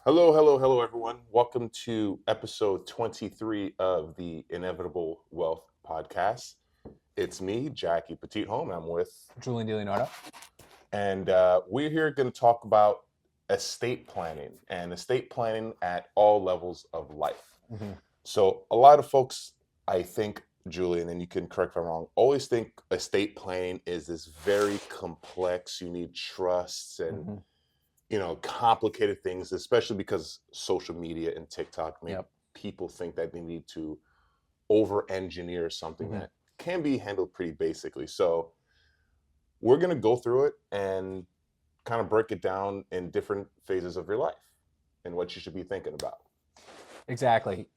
Hello, hello, hello, everyone. Welcome to episode 23 of the Inevitable Wealth Podcast. It's me, Jackie Petite Home. I'm with, Julian DeLeonardo. and we're here going to talk about estate planning and estate planning at all levels of life. Mm-hmm. So, a lot of folks, I think, Julian, and you can correct if I'm wrong, always think estate planning is this very complex, you need trusts and Mm-hmm. complicated things, especially because social media and TikTok make Yep. people think that they need to over engineer something Mm-hmm. that can be handled pretty basically. So we're going to go through it and kind of break it down in different phases of your life and what you should be thinking about. Exactly.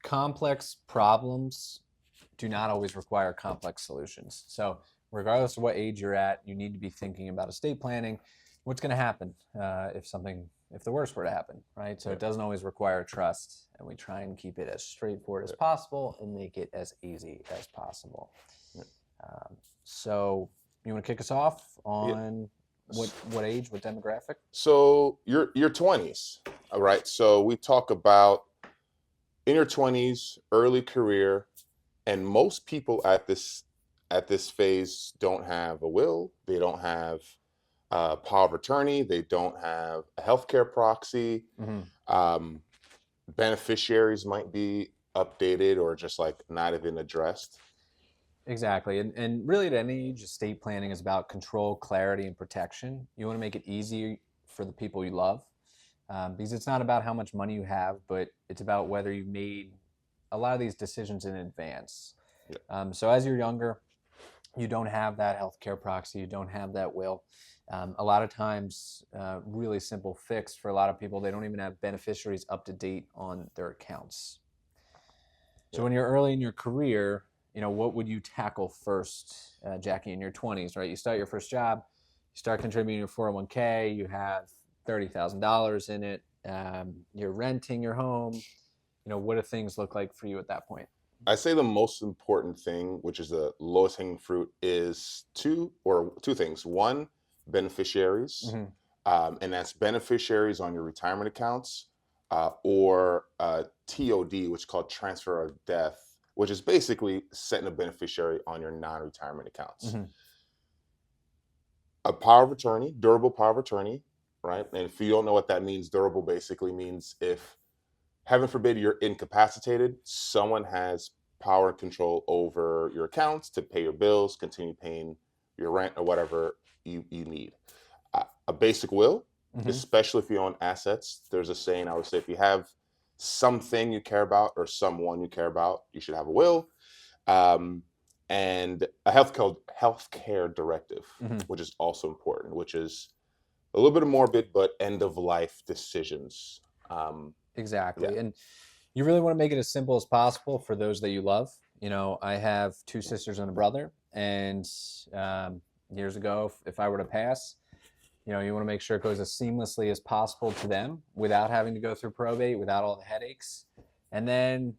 Complex problems do not always require complex solutions. So, regardless of what age you're at, you need to be thinking about estate planning. What's going to happen if the worst were to happen, right? So, it doesn't always require trust, and we try and keep it as straightforward as possible and make it as easy as possible. So, you want to kick us off on what age, what demographic? So your 20s, all right? So we talk about in your 20s, early career, and most people at this phase don't have a will, they don't have power of attorney, they don't have a healthcare proxy. Mm-hmm. Beneficiaries might be updated or just like not even addressed. Exactly. And really at any age, estate planning is about control, clarity, and protection. You want to make it easy for the people you love because it's not about how much money you have, but it's about whether you made a lot of these decisions in advance. Yeah. So as you're younger, you don't have that healthcare proxy, you don't have that will. A lot of times, really simple fix for a lot of people, they don't even have beneficiaries up to date on their accounts. So when you're early in your career, what would you tackle first, Jackie, in your 20s, right? You start your first job, you start contributing your 401k, you have $30,000 in it, you're renting your home. What do things look like for you at that point? I say the most important thing, which is the lowest hanging fruit, is two things. One, beneficiaries, Mm-hmm. and that's beneficiaries on your retirement accounts, or TOD, which is called transfer of death, which is basically setting a beneficiary on your non-retirement accounts. Mm-hmm. A power of attorney, durable power of attorney, right? And if you don't know what that means, durable basically means if, heaven forbid, you're incapacitated, someone has power and control over your accounts to pay your bills, continue paying your rent or whatever you need. A basic will, Mm-hmm. especially if you own assets. There's a saying I would say, if you have something you care about or someone you care about, you should have a will. And a healthcare directive, Mm-hmm. which is also important, which is a little bit morbid, but end of life decisions. Exactly. Yeah. And you really want to make it as simple as possible for those that you love. I have two sisters and a brother, and years ago, if I were to pass, you want to make sure it goes as seamlessly as possible to them without having to go through probate, without all the headaches. And then,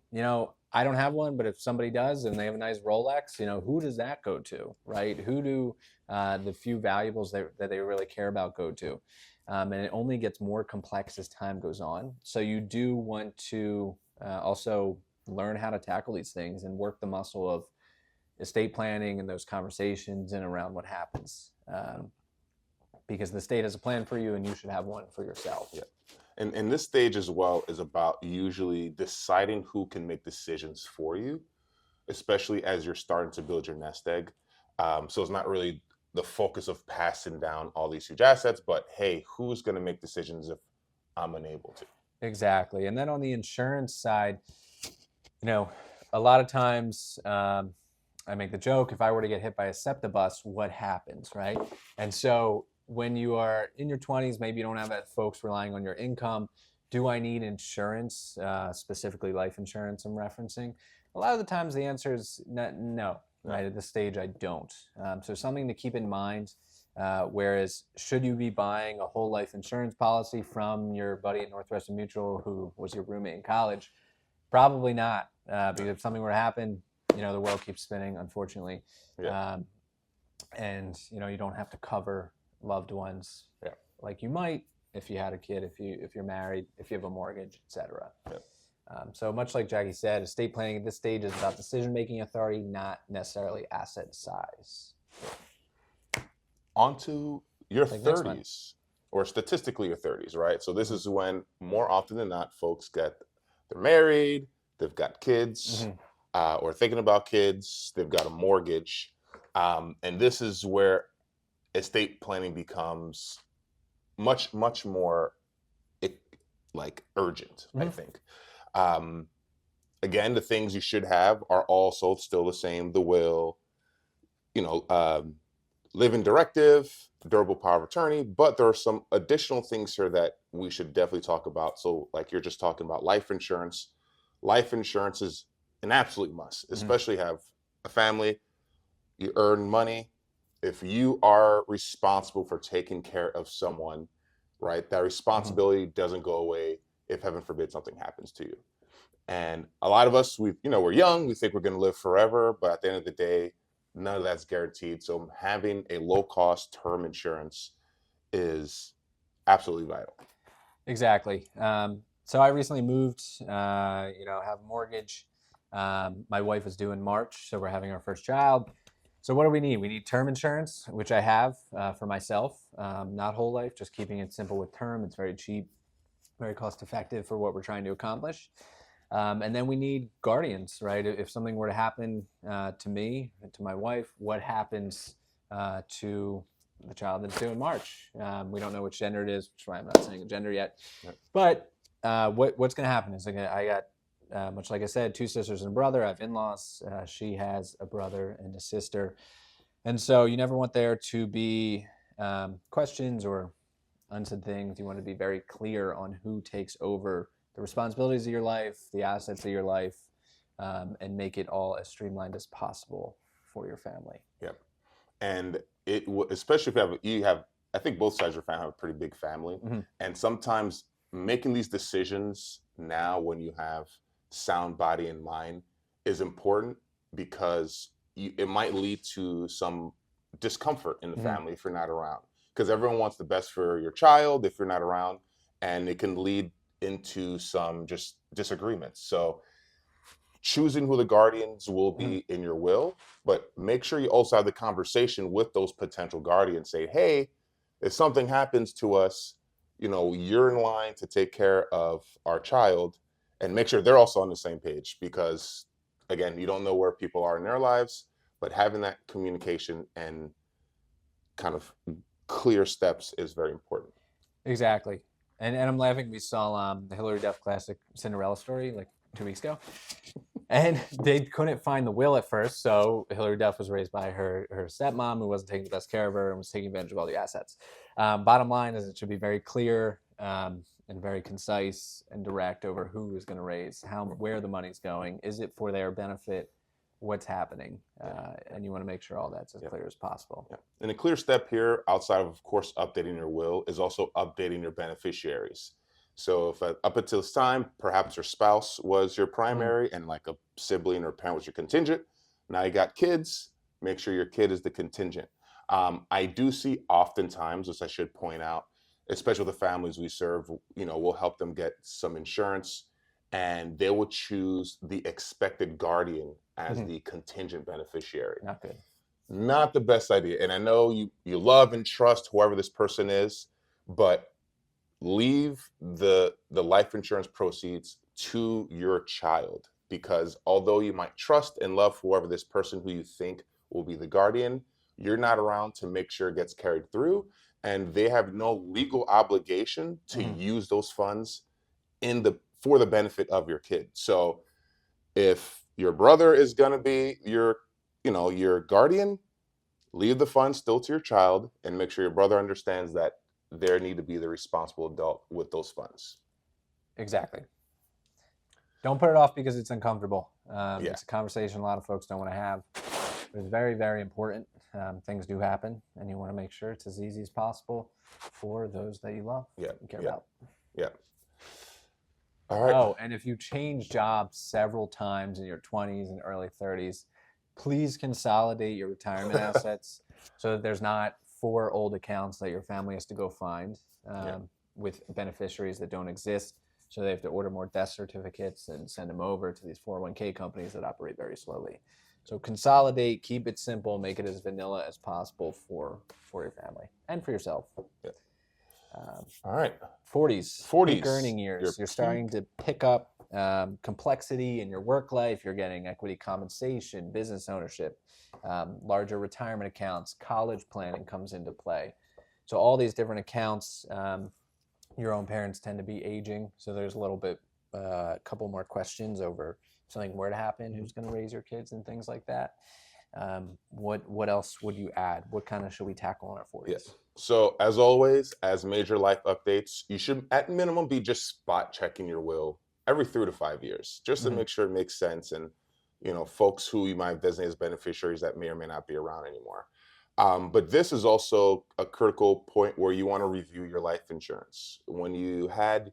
I don't have one, but if somebody does and they have a nice Rolex, who does that go to, right? Who do the few valuables that they really care about go to? And it only gets more complex as time goes on. So you do want to also learn how to tackle these things and work the muscle of estate planning and those conversations and around what happens. Because the state has a plan for you and you should have one for yourself. Yeah. And this stage as well is about usually deciding who can make decisions for you, especially as you're starting to build your nest egg. So it's not really the focus of passing down all these huge assets, but hey, who's going to make decisions if I'm unable to? Exactly. And then on the insurance side, a lot of times I make the joke, if I were to get hit by a SEPTA bus, what happens, right? And so when you are in your 20s, maybe you don't have folks relying on your income. Do I need insurance, specifically life insurance I'm referencing? A lot of the times the answer is no, right? At this stage, I don't. So something to keep in mind. Whereas, should you be buying a whole life insurance policy from your buddy at Northwestern Mutual who was your roommate in college? Probably not, because if something were to happen, the world keeps spinning, unfortunately. Yeah. And, you don't have to cover loved ones Yeah. like you might if you had a kid, if you're married, if you have a mortgage, etc. Yep. So much like Jackie said, estate planning at this stage is about decision-making authority, not necessarily asset size. On to your Like next one. 30s, or statistically your 30s, right? So this is when more often than not folks they're married, they've got kids, or thinking about kids, they've got a mortgage, and this is where estate planning becomes much more like urgent, I think. Um, Again, the things you should have are also still the same: the will, you know, living directive, durable power of attorney. But there are some additional things here that we should definitely talk about. So, like you're just talking about life insurance. Life insurance is an absolute must, especially have a family, you earn money. If you are responsible for taking care of someone, right, that responsibility doesn't go away if heaven forbid something happens to you. And a lot of us, we're young, we think we're going to live forever, but at the end of the day, none of that's guaranteed. So having a low cost term insurance is absolutely vital. Exactly. So I recently moved, have a mortgage. My wife is due in March, so we're having our first child. So what do we need? We need term insurance, which I have for myself, not whole life, just keeping it simple with term. It's very cheap, very cost effective for what we're trying to accomplish. And then we need guardians, right? If something were to happen to me, to my wife, what happens to the child that's due in March? We don't know which gender it is, which is why I'm not saying a gender yet. Yep. But what's going to happen is I got, much like I said, two sisters and a brother. I have in-laws. She has a brother and a sister. And so you never want there to be questions or unsaid things. You want to be very clear on who takes over the responsibilities of your life, the assets of your life, and make it all as streamlined as possible for your family. Yep. And especially if you have, I think both sides of your family have a pretty big family. And sometimes making these decisions now when you have sound body and mind is important, because it might lead to some discomfort in the family if you're not around. Because everyone wants the best for your child if you're not around, and it can lead into some just disagreements. So choosing who the guardians will be in your will, but make sure you also have the conversation with those potential guardians. Say, hey, if something happens to us, you're in line to take care of our child, and make sure they're also on the same page, because again, you don't know where people are in their lives, but having that communication and kind of clear steps is very important. Exactly. And I'm laughing. We saw the Hillary Duff classic Cinderella story like 2 weeks ago. And they couldn't find the will at first. So Hillary Duff was raised by her stepmom, who wasn't taking the best care of her and was taking advantage of all the assets. Bottom line is it should be very clear and very concise and direct over who is going to raise, where the money's going. Is it for their benefit? What's happening? And you want to make sure all that's as clear as possible. Yeah. And a clear step here, outside of course, updating your will, is also updating your beneficiaries. So if up until this time, perhaps your spouse was your primary and like a sibling or parent was your contingent. Now you got kids, make sure your kid is the contingent. I do see oftentimes, as I should point out, especially with the families we serve, we'll help them get some insurance, and they will choose the expected guardian as the contingent beneficiary. Not good. Not the best idea. And I know you love and trust whoever this person is, but leave the life insurance proceeds to your child, because although you might trust and love whoever this person who you think will be the guardian, you're not around to make sure it gets carried through, and they have no legal obligation to use those funds for the benefit of your kid. So if your brother is going to be your guardian, leave the funds still to your child, and make sure your brother understands that they need to be the responsible adult with those funds. Exactly. Don't put it off because it's uncomfortable. Yeah. It's a conversation a lot of folks don't want to have. But it's very, very important. Things do happen, and you want to make sure it's as easy as possible for those that you love and care about. Yeah. All right. Oh, and if you change jobs several times in your 20s and early 30s, please consolidate your retirement assets so that there's not 4 old accounts that your family has to go find. with beneficiaries that don't exist. So they have to order more death certificates and send them over to these 401k companies that operate very slowly. So consolidate, keep it simple, make it as vanilla as possible for your family and for yourself. Yeah. Um, All right. 40s, peak 40s. earning years. Your You're peak. starting to pick up complexity in your work life. You're getting equity compensation, business ownership, larger retirement accounts, college planning comes into play. So all these different accounts, your own parents tend to be aging. So there's a little bit, a couple more questions over if something were to happen, who's going to raise your kids and things like that. What else would you add? What kind of should we tackle in our 40s? Yes. So as always, as major life updates, you should at minimum be just spot checking your will every 3 to 5 years, just to Mhm. make sure it makes sense. And, folks who you might designate as beneficiaries that may or may not be around anymore. But this is also a critical point where you want to review your life insurance. When you had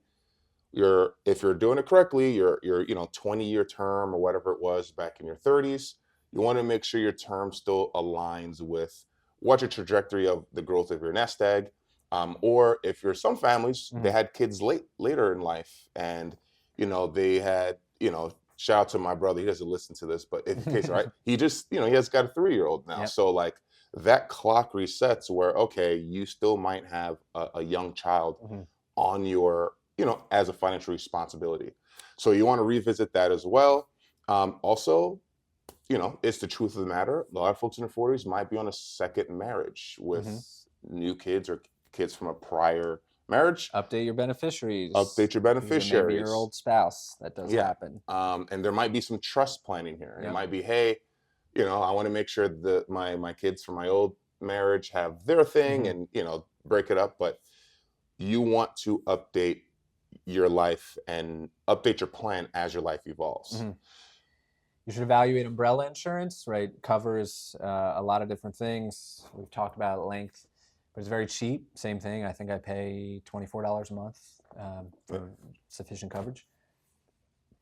if you're doing it correctly, your 20-year term or whatever it was back in your 30s, you want to make sure your term still aligns with what your trajectory of the growth of your nest egg. Or if you're some families, they had kids later in life, and they had shout out to my brother. He doesn't listen to this, but in case, right, he just he has got a 3-year-old now. Yep. So like that clock resets where okay, you still might have a young child on your as a financial responsibility. So you want to revisit that as well. Also, it's the truth of the matter. A lot of folks in their 40s might be on a second marriage with new kids or kids from a prior marriage. Update your beneficiaries. Update your Because it may be your beneficiaries. old spouse. That does happen. And there might be some trust planning here. Yep. It might be, hey, I want to make sure that my kids from my old marriage have their thing and break it up. But you want to update your life and update your plan as your life evolves. You should evaluate umbrella insurance, right? Covers a lot of different things. We've talked about at length, but it's very cheap. Same thing. I think I pay $24 a month for sufficient coverage.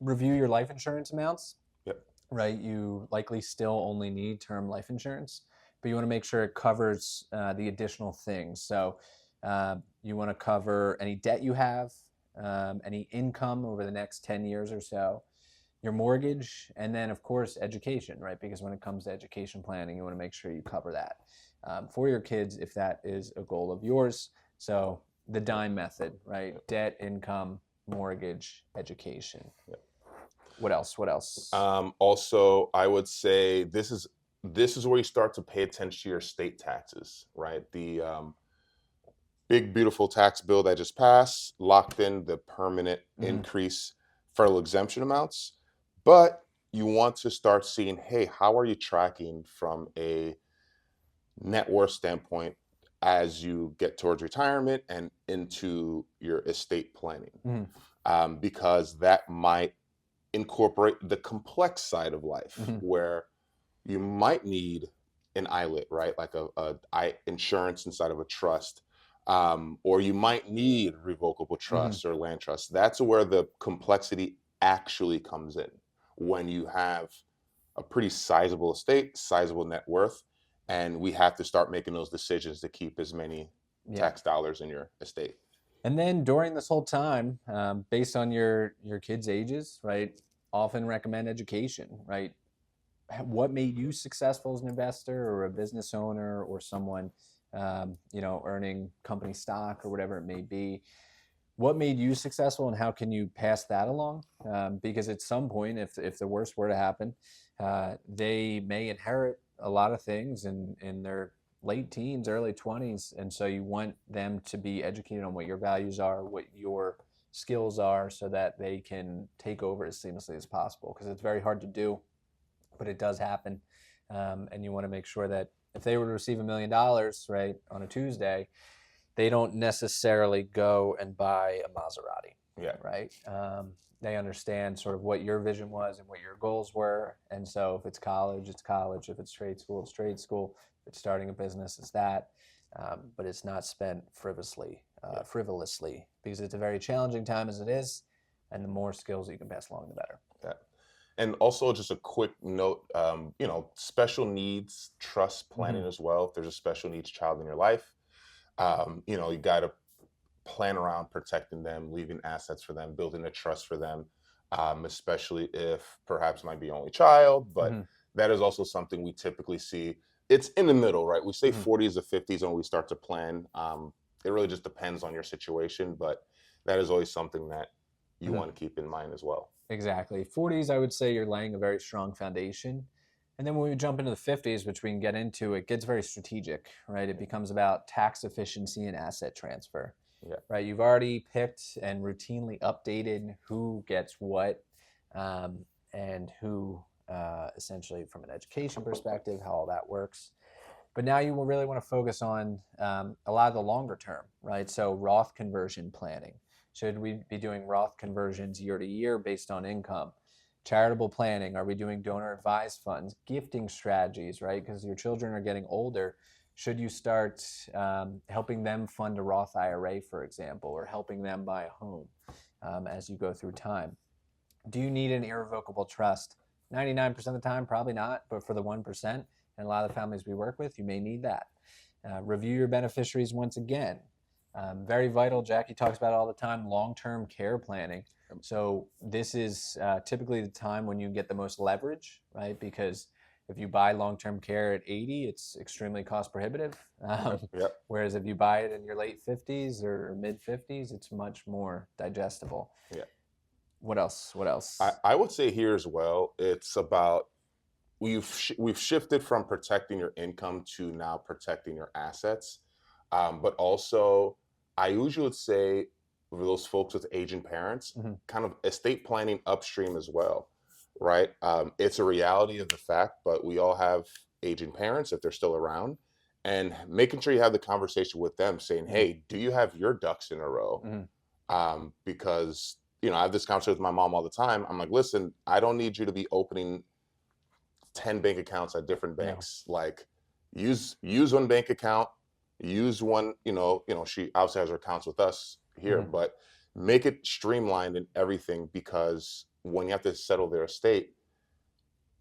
Review your life insurance amounts, right? You likely still only need term life insurance, but you want to make sure it covers the additional things. So you want to cover any debt you have, any income over the next 10 years or so, your mortgage, and then of course education, right? Because when it comes to education planning, you want to make sure you cover that for your kids if that is a goal of yours. So the DIME method, right? Debt, income, mortgage, education. What else? Also, I would say this is where you start to pay attention to your state taxes, right? The big beautiful tax bill that just passed locked in the permanent increase federal exemption amounts, but you want to start seeing, hey, how are you tracking from a net worth standpoint as you get towards retirement and into your estate planning? Because that might incorporate the complex side of life where you might need an ILIT, right? Like a insurance inside of a trust. Or you might need revocable trust or land trust. That's where the complexity actually comes in when you have a pretty sizable estate, sizable net worth, and we have to start making those decisions to keep as many tax dollars in your estate. And then during this whole time, based on your kids' ages, right, often recommend education, right? What made you successful as an investor or a business owner or someone, earning company stock or whatever it may be? What made you successful and how can you pass that along? Because at some point, if the worst were to happen, they may inherit a lot of things in their late teens, early 20s. And so you want them to be educated on what your values are, what your skills are, so that they can take over as seamlessly as possible. Because it's very hard to do, but it does happen. And you want to make sure that if they were to receive $1 million, right, on a Tuesday, they don't necessarily go and buy a Maserati, right? They understand sort of what your vision was and what your goals were. And so if it's college, it's college. If it's trade school, it's trade school. If it's starting a business, it's that. But it's not spent frivolously, because it's a very challenging time as it is. And the more skills you can pass along, the better. And also just a quick note, special needs trust planning as well. If there's a special needs child in your life, you got to plan around protecting them, leaving assets for them, building a trust for them, especially if perhaps might be only child. But Hmm. that is also something we typically see. It's in the middle, right? We say Hmm. 40s to 50s when we start to plan. It really just depends on your situation, but that is always something that you Hmm. want to keep in mind as well. Exactly. 40s, I would say you're laying a very strong foundation. And then when we jump into the 50s, which we can get into, it gets very strategic, right? It becomes about tax efficiency and asset transfer, Yeah. right? You've already picked and routinely updated who gets what, um, and who, essentially from an education perspective, how all that works. But now you will really want to focus on a lot of the longer term, right? So Roth conversion planning. Should we be doing Roth conversions year to year based on income? Charitable planning. Are we doing donor advised funds? Gifting strategies, right? Because your children are getting older. Should you start helping them fund a Roth IRA, for example, or helping them buy a home as you go through time? Do you need an irrevocable trust? 99% of the time, probably not, but for the 1%, and a lot of the families we work with, you may need that. Review your beneficiaries once again. Very vital. Jackie talks about it all the time, long-term care planning. So this is typically the time when you get the most leverage, right? Because if you buy long-term care at 80, it's extremely cost prohibitive. Yep. Whereas if you buy it in your late 50s or mid 50s, it's much more digestible. Yeah. What else? What I, else? I would say here as well, it's about we've shifted from protecting your income to now protecting your assets. But also, I usually would say for those folks with aging parents, Mhm. kind of estate planning upstream as well, right? It's a reality of the fact, but we all have aging parents if they're still around, and making sure you have the conversation with them, saying, Mhm. "Hey, do you have your ducks in a row?" Mhm. Because I have this conversation with my mom all the time. I'm like, listen, I don't need you to be opening 10 bank accounts at different No. banks. Like, use one bank account, use one, she obviously has her accounts with us here, Mhm. but make it streamlined and everything, because when you have to settle their estate,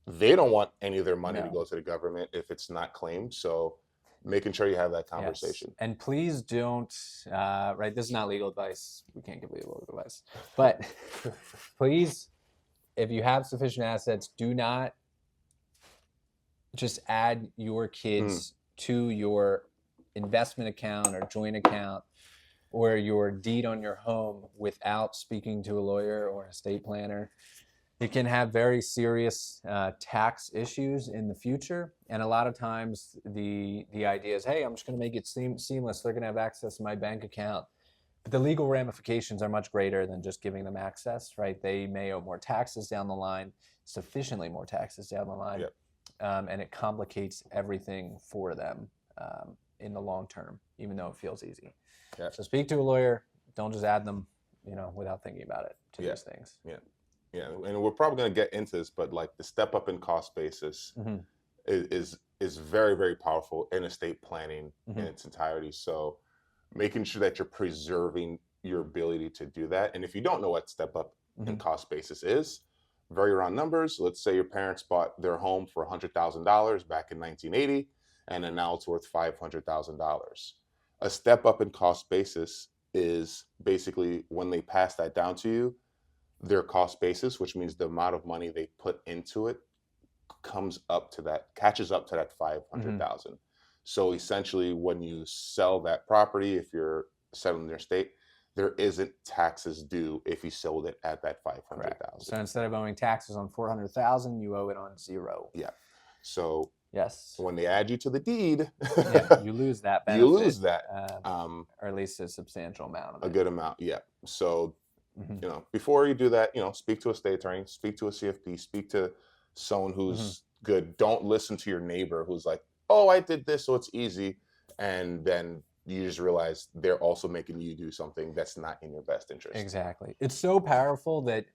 they don't want any of their money to No. go to the government if it's not claimed. So making sure you have that Yes. conversation. And please don't, right? This is not legal advice. We can't give legal advice. But please, if you have sufficient assets, do not just add your Mm, kids to your investment account or joint account or your deed on your home without speaking to a lawyer or an estate planner. It can have very serious tax issues in the future. And a lot of times the idea is, hey, I'm just going to make it seamless. They're going to have access to my bank account. But the legal ramifications are much greater than just giving them access, right? They may owe more taxes down the line, sufficiently more taxes down the line, yeah, and it complicates everything for them in the long term, even though it feels easy. yeah, So speak to a lawyer. Don't just add them, without thinking about it to yeah, these things. yeah, yeah. And we're probably going to get into this, but like the step up in cost basis Mm-hmm. is very, very powerful in estate planning in Mm-hmm. its entirety. So making sure that you're preserving your ability to do that. And if you don't know what step up in Mm-hmm. cost basis is, very round numbers. Let's say your parents bought their home for $100,000 back in 1980, and then now it's worth $500,000. A step up in cost basis is basically when they pass that down to you, their cost basis, which means the amount of money they put into it, catches up to that Mm-hmm. 500,000. So essentially, when you sell that property, if you're selling their estate, there isn't taxes due if you sold it at that Correct. 500,000. So instead of owing taxes on 400,000, you owe it on zero. Yeah. So Yes. when they add you to the deed, Yeah, you lose that you benefit, lose that, um, or at least a substantial amount of a it. good amount. Yeah. So Mm-hmm. before you do that, speak to a state attorney, speak to a CFP, speak to someone Mm-hmm. who's good. Don't listen to your neighbor who's like, "Oh, I did this, so it's easy," and then you just realize they're also making you do something that's not in your best interest. Exactly. It's so powerful that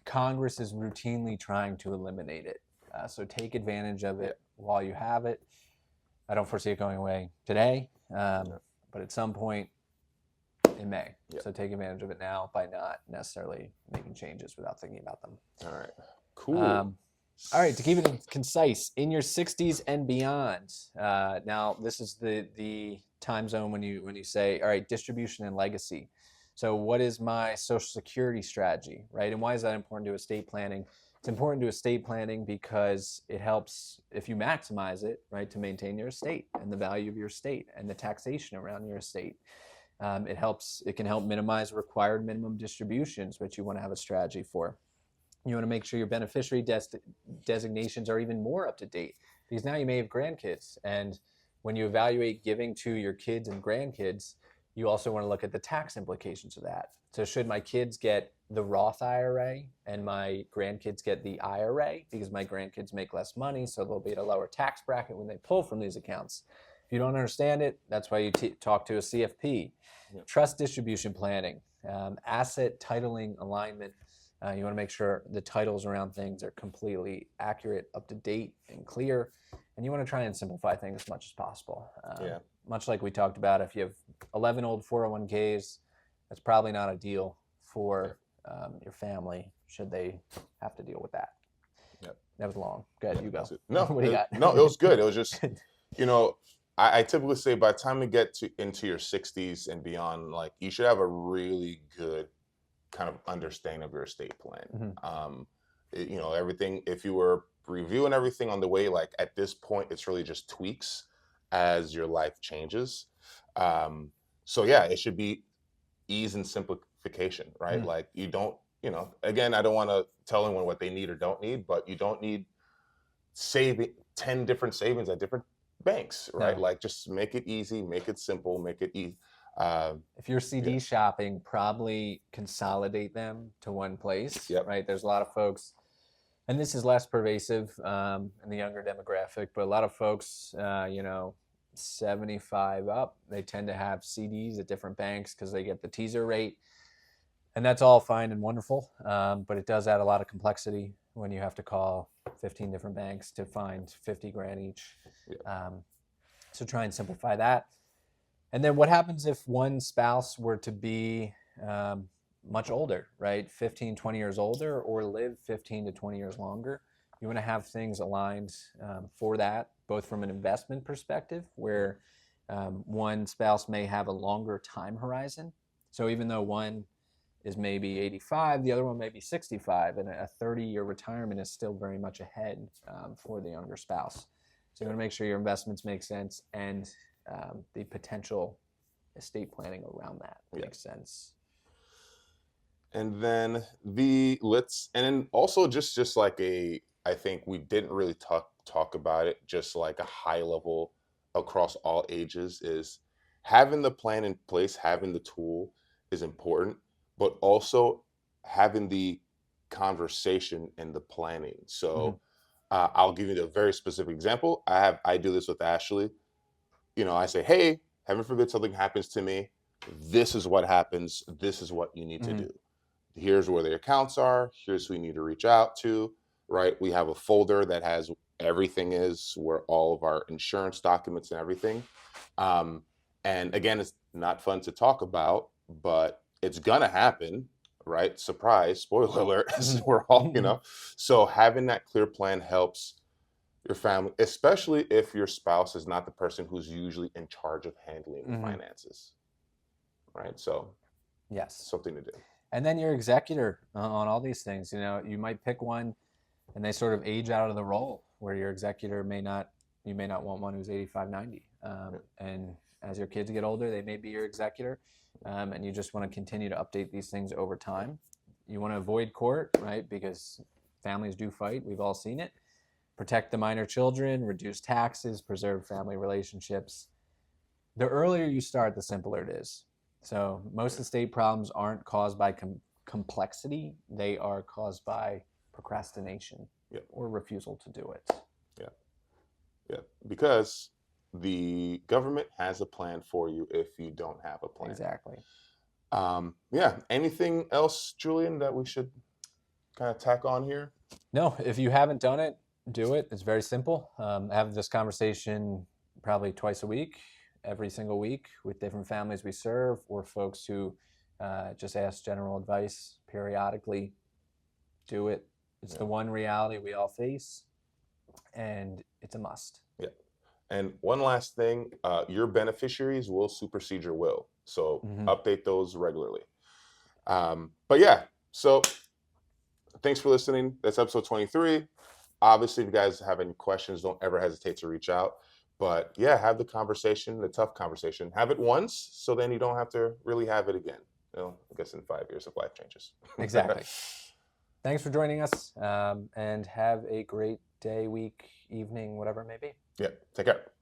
Congress is routinely trying to eliminate it. So take advantage of Yeah, it while you have it. I don't foresee it going away today, yeah, but at some point it may. yeah. So take advantage of it now by not necessarily making changes without thinking about them. All right, cool. Um, All right, to keep it concise, in your 60s and beyond. Now, this is the time zone when you say, all right, distribution and legacy. So, what is my Social Security strategy, right? And why is that important to estate planning? It's important to estate planning because it helps, if you maximize it, right, to maintain your estate and the value of your estate and the taxation around your estate. It can help minimize required minimum distributions, which you want to have a strategy for. You want to make sure your beneficiary designations are even more up to date because now you may have grandkids. And when you evaluate giving to your kids and grandkids, you also want to look at the tax implications of that. So, should my kids get the Roth IRA and my grandkids get the IRA because my grandkids make less money, so they'll be at a lower tax bracket when they pull from these accounts? If you don't understand it, that's why you talk to a CFP. Yep. Trust distribution planning, asset titling alignment. You want to make sure the titles around things are completely accurate, up to date, and clear. And you want to try and simplify things as much as possible. Much like we talked about, if you have 11 old 401ks, that's probably not ideal for your family should they have to deal with that. Yep. That was long. Go ahead, you go. No, what do you got? No, it was good. It was just, I typically say by the time you get into your 60s and beyond, like you should have a really good kind of understanding of your estate plan. Mm-hmm. Everything, if you were reviewing everything on the way, like at this point, it's really just tweaks as your life changes. So yeah, it should be ease and simplification, right? Mm-hmm. Like you don't, again, I don't want to tell anyone what they need or don't need, but you don't need 10 different savings at different banks, right? No. Like just make it easy, make it simple, make it easy. If you're CD shopping, probably consolidate them to one place, right? There's a lot of folks, and this is less pervasive in the younger demographic, but a lot of folks, 75 up, they tend to have CDs at different banks because they get the teaser rate. And that's all fine and wonderful, but it does add a lot of complexity when you have to call 15 different banks to find 50 grand each. So try and simplify that. And then what happens if one spouse were to be much older, right? 15, 20 years older or live 15 to 20 years longer? You want to have things aligned for that, both from an investment perspective, where one spouse may have a longer time horizon. So even though one is maybe 85, the other one may be 65, and a 30-year retirement is still very much ahead for the younger spouse. So you want to make sure your investments make sense and the potential estate planning around that makes sense. And then also just like I think we didn't really talk about it, just like a high level across all ages, is having the plan in place, having the tool is important, but also having the conversation and the planning. So I'll give you a very specific example. I do this with Ashley. I say, hey, heaven forbid something happens to me. This is what happens. This is what you need to do. Here's where the accounts are. Here's who you need to reach out to, right? We have a folder that has everything is where all of our insurance documents and everything. And again, it's not fun to talk about, but it's gonna happen, right? Surprise, spoiler alert, we're all, So having that clear plan helps your family, especially if your spouse is not the person who's usually in charge of handling the finances, right? So yes, something to do. And then your executor on all these things, you might pick one and they sort of age out of the role where your executor you may not want one who's 85, 90. And as your kids get older, they may be your executor. And you just want to continue to update these things over time. You want to avoid court, right? Because families do fight. We've all seen it. Protect the minor children, reduce taxes, preserve family relationships. The earlier you start, the simpler it is. So most estate problems aren't caused by complexity. They are caused by procrastination or refusal to do it. Yeah, because the government has a plan for you if you don't have a plan. Exactly. Anything else, Julian, that we should kind of tack on here? No, if you haven't done it, do it. It's very simple. Have this conversation probably twice a week, every single week, with different families we serve or folks who just ask general advice periodically. Do it. It's Yeah. the one reality we all face, and it's a must. Yeah. And one last thing, your beneficiaries will supersede your will. So Mm-hmm. update those regularly. But yeah, so thanks for listening. That's episode 23. Obviously, if you guys have any questions, don't ever hesitate to reach out. But yeah, have the conversation, the tough conversation. Have it once, so then you don't have to really have it again. I guess in 5 years if life changes. Exactly. Thanks for joining us, and have a great day, week, evening, whatever it may be. Yeah, take care.